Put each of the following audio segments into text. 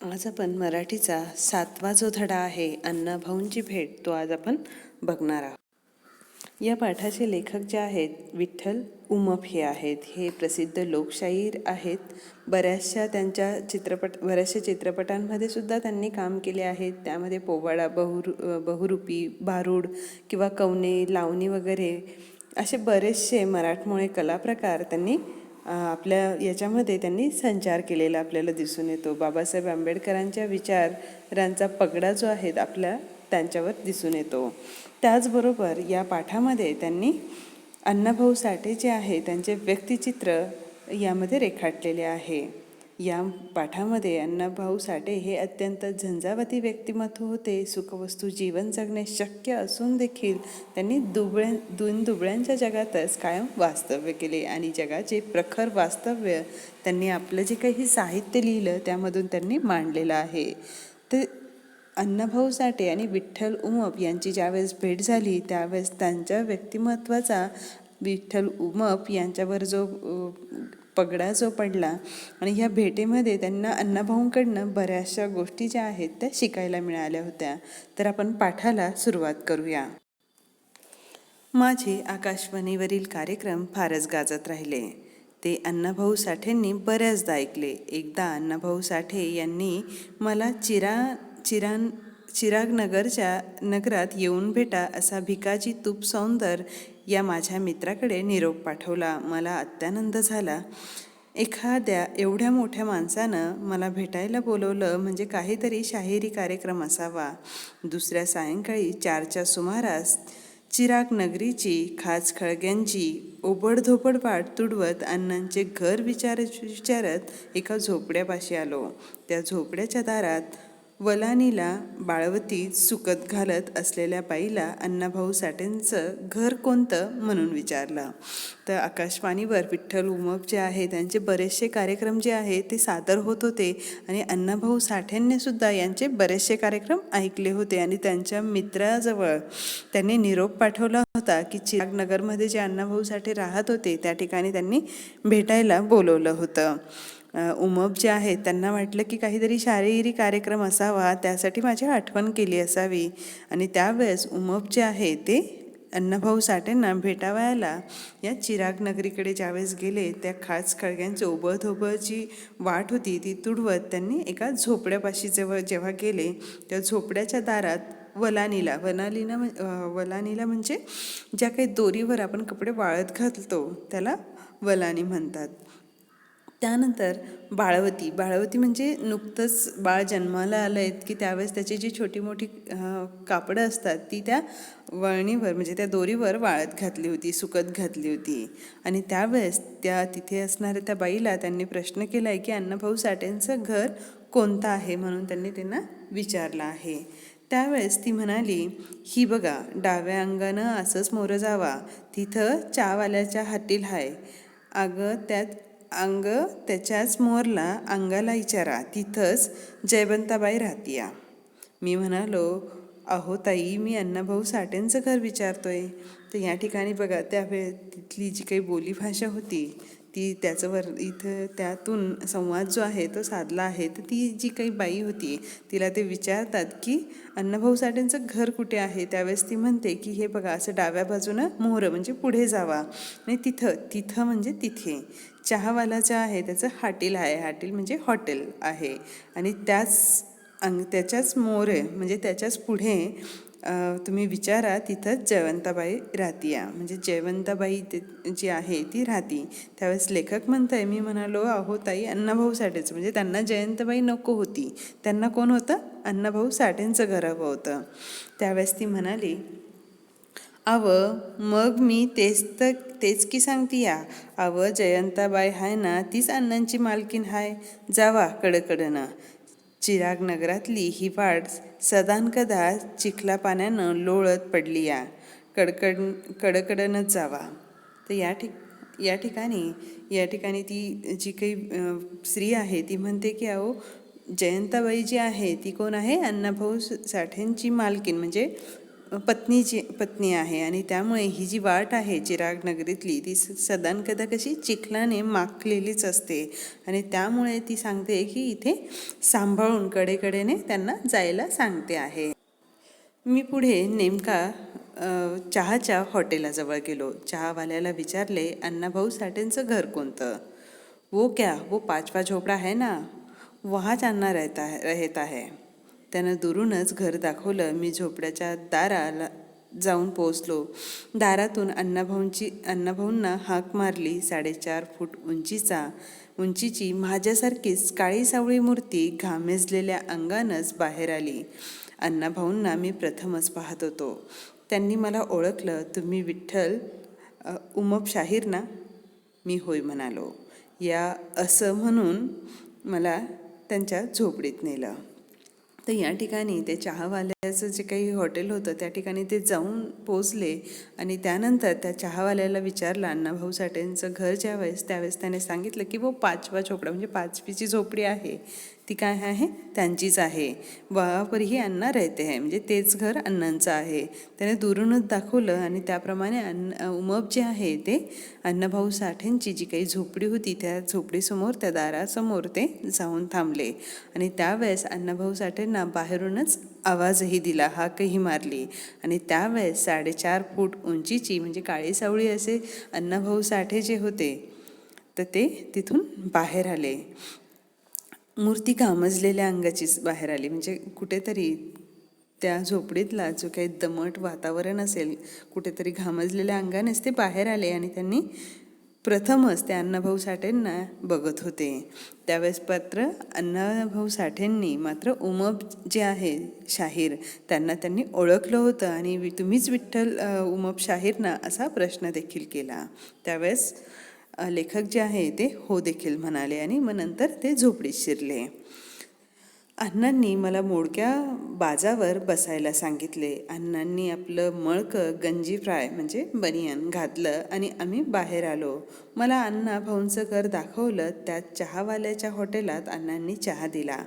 आज आपण मराठीचा 7वा जो धडा आहे अण्णाभाऊंची भेट तो आज आपण बघणार आहोत. या पाठाचे लेखक जे आहेत विठ्ठल उमप हे आहेत. हे प्रसिद्ध लोकशाहीर आहेत. बऱ्याचशा चित्रपटांमध्ये सुद्धा त्यांनी काम केले आहेत. त्यामध्ये पोवाडा, बहुरूपी, भारूड किंवा कवने, लावणी वगैरे असे बरेचसे मराठमोळे कलाप्रकार त्यांनी आपल्या याच्यामध्ये त्यांनी संचार केलेला आपल्याला दिसून येतो. बाबासाहेब आंबेडकरांच्या विचारांचा पगडा जो आहे आपल्या त्यांच्यावर दिसून येतो. त्याचबरोबर या पाठामध्ये त्यांनी अण्णाभाऊ साठे जे आहे त्यांचे व्यक्तिचित्र यामध्ये रेखाटलेले आहे. या पाठामध्ये अण्णाभाऊ साठे हे अत्यंत झंझावाती व्यक्तिमत्व होते. सुखवस्तू जीवन जगणे शक्य असून देखील त्यांनी दुबळ्यांच्या जगातच कायम वास्तव्य केले आणि जगाचे प्रखर वास्तव्य त्यांनी आपलं जे काही साहित्य लिहिलं त्यामधून त्यांनी मांडलेलं आहे. ते अण्णाभाऊ साठे आणि विठ्ठल उमप यांची ज्यावेळेस भेट झाली त्यावेळेस त्यांच्या व्यक्तिमत्वाचा विठ्ठल उमप यांच्यावर जो पगडा जो पडला आणि ह्या भेटेमध्ये त्यांना अण्णाभाऊंकडनं बऱ्याचशा गोष्टी ज्या आहेत त्या शिकायला मिळाल्या होत्या. तर आपण पाठाला सुरुवात करूया. माझे आकाशवाणीवरील कार्यक्रम फारच गाजत राहिले. ते अण्णाभाऊ साठेंनी बऱ्याचदा ऐकले. एकदा अण्णाभाऊ साठे यांनी मला चिरागनगरच्या नगरात येऊन भेटा असा भिकाजी तूप सौंदर या माझ्या मित्राकडे निरोप पाठवला. मला अत्यानंद झाला. एखाद्या एवढ्या मोठ्या माणसानं मला भेटायला बोलवलं म्हणजे काहीतरी शाहिरी कार्यक्रम असावा. दुसऱ्या सायंकाळी 4च्या सुमारास चिरागनगरीची खाचखळग्यांची ओबडधोबड वाट तुडवत अण्णांचे घर विचारत एका झोपड्यापाशी आलो. त्या झोपड्याच्या दारात वलानीला बाळवती सुकत घालत असलेल्या बाईला अण्णाभाऊ साठेंचं घर कोणतं म्हणून विचारलं. तर आकाशवाणीवर विठ्ठल उमप जे आहे त्यांचे बरेचसे कार्यक्रम जे आहे ते सादर होत होते आणि अण्णाभाऊ साठेंनी सुद्धा यांचे बरेचसे कार्यक्रम ऐकले होते आणि त्यांच्या मित्राजवळ त्यांनी निरोप पाठवला होता की चिरागनगरमध्ये जे अण्णाभाऊ साठे राहत होते त्या ठिकाणी त्यांनी भेटायला बोलवलं होतं. उमप जे आहेत त्यांना वाटलं की काहीतरी शारीरिक कार्यक्रम असावा, त्यासाठी माझी आठवण केली असावी आणि त्यावेळेस उमप जे आहे ते अण्णाभाऊ साठेंना भेटावयाला या चिरागनगरीकडे ज्यावेळेस गेले त्या खास खळग्यांची ओबळधोबळची वाट होती ती तुडवत त्यांनी एका झोपड्यापाशी जेव्हा गेले त्या झोपड्याच्या दारात वलानीला म्हणजे ज्या काही दोरीवर आपण कपडे वाळत घालतो त्याला वलानी म्हणतात. त्यानंतर बाळवती म्हणजे नुकतंच बाळ जन्माला आलं आहे की त्यावेळेस त्याची जी छोटी मोठी कापडं असतात ती त्या वळणीवर म्हणजे त्या दोरीवर वाळत घातली होती, सुकत घातली होती आणि त्यावेळेस तिथे असणाऱ्या त्या बाईला त्यांनी प्रश्न केला आहे की अण्णाभाऊ साठेंचं घर कोणतं आहे म्हणून त्यांना विचारलं आहे. त्यावेळेस ती म्हणाली, ही बघा डाव्या अंगानं असंच मोरं जावा, तिथं चहावाल्याच्या हाटील हाय. त्याच्याच मोरला अंगाला विचारा, तिथंच जयवंताबाई राहतीया. मी म्हणालो, अहो ताई मी अण्णाभाऊ साठेंचं घर विचारतोय. तर या ठिकाणी बघा तिथली जी काही बोलीभाषा होती ती इथं त्यातून संवाद जो आहे तो साधला आहे. तर ती जी काही बाई होती तिला ते विचारतात की अण्णाभाऊ साठेंचं घर कुठे आहे. त्यावेळेस ती म्हणते की हे बघा असं डाव्या बाजूनं मोहरं म्हणजे पुढे जावा आणि तिथं म्हणजे तिथे चहावालाचं आहे त्याचं हाटील आहे. हाटील म्हणजे हॉटेल आहे आणि त्याच्याच मोरे म्हणजे त्याच्याच पुढे तुम्ही विचारा तिथंच जयवंताबाई राहतीया. म्हणजे जयवंताबाई जी आहे ती राहती. त्यावेळेस लेखक म्हणताय, मी म्हणालो अहो ताई अण्णाभाऊ साठेचं म्हणजे त्यांना जयंताबाई नको होती, त्यांना कोण होतं अण्णाभाऊ साठेंचं घर हवं होतं. त्यावेळेस ती म्हणाली, मग मी तेच की सांगती या. जयंताबाई हाय ना तीच अण्णांची मालकीन हाय. जावा कडकडनं. चिरागनगरातली ही वाट सदानकदा चिखला पाण्यानं लोळत पडली या. कडकडनंच जावा. तर या ठिकाणी ती जी काही स्त्री आहे ती म्हणते की जयंताबाई जी आहे ती कोण आहे अण्णाभाऊ साठेंची मालकीन म्हणजे पत्नी आहे आणि त्यामुळे ही जी वाट आहे चिराग नगरीतली ती सदानकदा कशी चिखलाने माखलेलीच असते आणि त्यामुळे ती सांगते की इथे सांभाळून कडेकडेने त्यांना जायला सांगते आहे. मी पुढे नेमका चहाच्या हॉटेलाजवळ गेलो. चहावाल्याला विचारले, अण्णाभाऊ साठेंचं घर कोणतं? वो क्या, वो 5वां झोपडा है ना, वहांच अण्णा रहता है. त्यानं दुरूनच घर दाखवलं. मी झोपड्याच्या दाराला जाऊन पोचलो. दारातून अण्णाभाऊंना हाक मारली. 4.5 फूट उंचीची माझ्यासारखीच काळी सावळी मूर्ती घामेजलेल्या अंगानंच बाहेर आली. अण्णाभाऊंना मी प्रथमच पाहत होतो. त्यांनी मला ओळखलं. तुम्ही विठ्ठल उमप शाहीर ना? मी होय म्हणालो. असं म्हणून मला त्यांच्या झोपडीत नेलं. तर या ठिकाणी ते चहावाल्याचं जे काही हॉटेल होतं त्या ठिकाणी ते जाऊन पोचले आणि त्यानंतर त्या चहावाल्याला विचारलं अण्णाभाऊ साठेंचं घर त्यावेळेस त्याने सांगितलं की वो 5वां झोपडा म्हणजे 5वीची झोपडी आहे ती काय आहे त्यांचीच आहे. वहाँ पर ही अण्णा रहते हैं म्हणजे तेच घर अण्णांचं आहे. त्याने दुरूनच दाखवलं आणि त्याप्रमाणे उमप जे आहे ते अण्णाभाऊ साठेंची जी काही झोपडी होती त्या झोपडीसमोर त्या दारासमोर ते जाऊन थांबले आणि त्यावेळेस अण्णाभाऊ साठेंना बाहेरूनच आवाजही दिला, हाकही मारली आणि त्यावेळेस 4.5 फूट उंचीची म्हणजे काळी सावळी असे अण्णाभाऊ साठे जे होते तर ते तिथून बाहेर आले. मूर्ती घामजलेल्या अंगाचीच बाहेर आली. म्हणजे कुठेतरी त्या झोपडीतला जो काही दमट वातावरण असेल कुठेतरी घामजलेल्या अंगानेच ते बाहेर आले आणि त्यांनी प्रथमच त्या अण्णाभाऊ साठेंना बघत होते. त्यावेळेस अण्णाभाऊ साठेंनी मात्र उमप जे आहे शाहीर त्यांनी ओळखलं होतं आणि तुम्हीच विठ्ठल उमप शाहीर ना असा प्रश्न देखील केला. त्यावेळेस लेखक जे आहे ते हो देखील म्हणाले आणि मग नंतर ते झोपडीत शिरले. अण्णांनी मला मोडक्या बाजावर बसायला सांगितले. अण्णांनी आपलं मळकं गंजी फ्राय म्हणजे बनियन घातलं आणि आम्ही बाहेर आलो. मला अण्णाभाऊंचं घर दाखवलं. त्यात चहावाल्याच्या हॉटेलात अण्णांनी चहा दिला.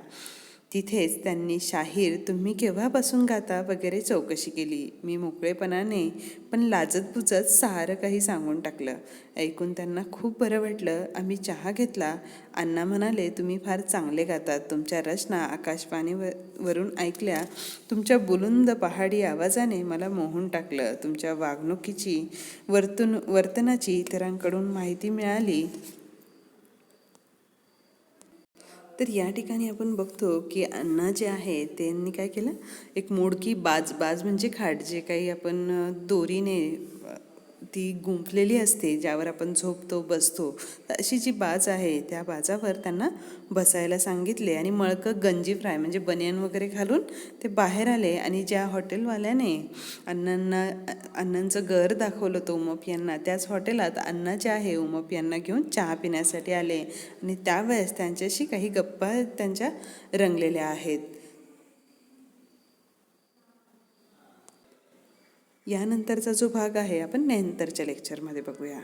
तिथेच त्यांनी शाहीर तुम्ही केव्हापासून गाता वगैरे चौकशी केली. मी मोकळेपणाने पण लाजतबुजत सारं काही सांगून टाकलं. ऐकून त्यांना खूप बरं वाटलं. आम्ही चहा घेतला. अण्णा म्हणाले तुम्ही फार चांगले गातात. तुमच्या रचना आकाशवाणीवरून ऐकल्या. तुमच्या बुलंद पहाडी आवाजाने मला मोहून टाकलं. तुमच्या वागणुकीची वर्तनाची इतरांकडून माहिती मिळाली. तर या ठिकाणी आपण बघतो की अण्णा जे आहे त्यांनी काय केलं, एक मोडकी बाज म्हणजे खाट जे काही आपण दोरीने ती गुंफलेली असते ज्यावर आपण झोपतो बसतो तर अशी जी बाज आहे त्या बाजावर त्यांना बसायला सांगितले आणि मळकं गंजी फ्राय म्हणजे बनियन वगैरे घालून ते बाहेर आले आणि ज्या हॉटेलवाल्याने अण्णांचं घर दाखवलं तो उमप यांना त्याच हॉटेलात अण्णा जे आहे उमप यांना घेऊन चहा पिण्यासाठी आले आणि त्यावेळेस त्यांच्याशी काही गप्पा त्यांच्या रंगलेल्या आहेत. यानंतरचा जो भाग आहे आपण नंतरच्या लेक्चरमध्ये बघूया.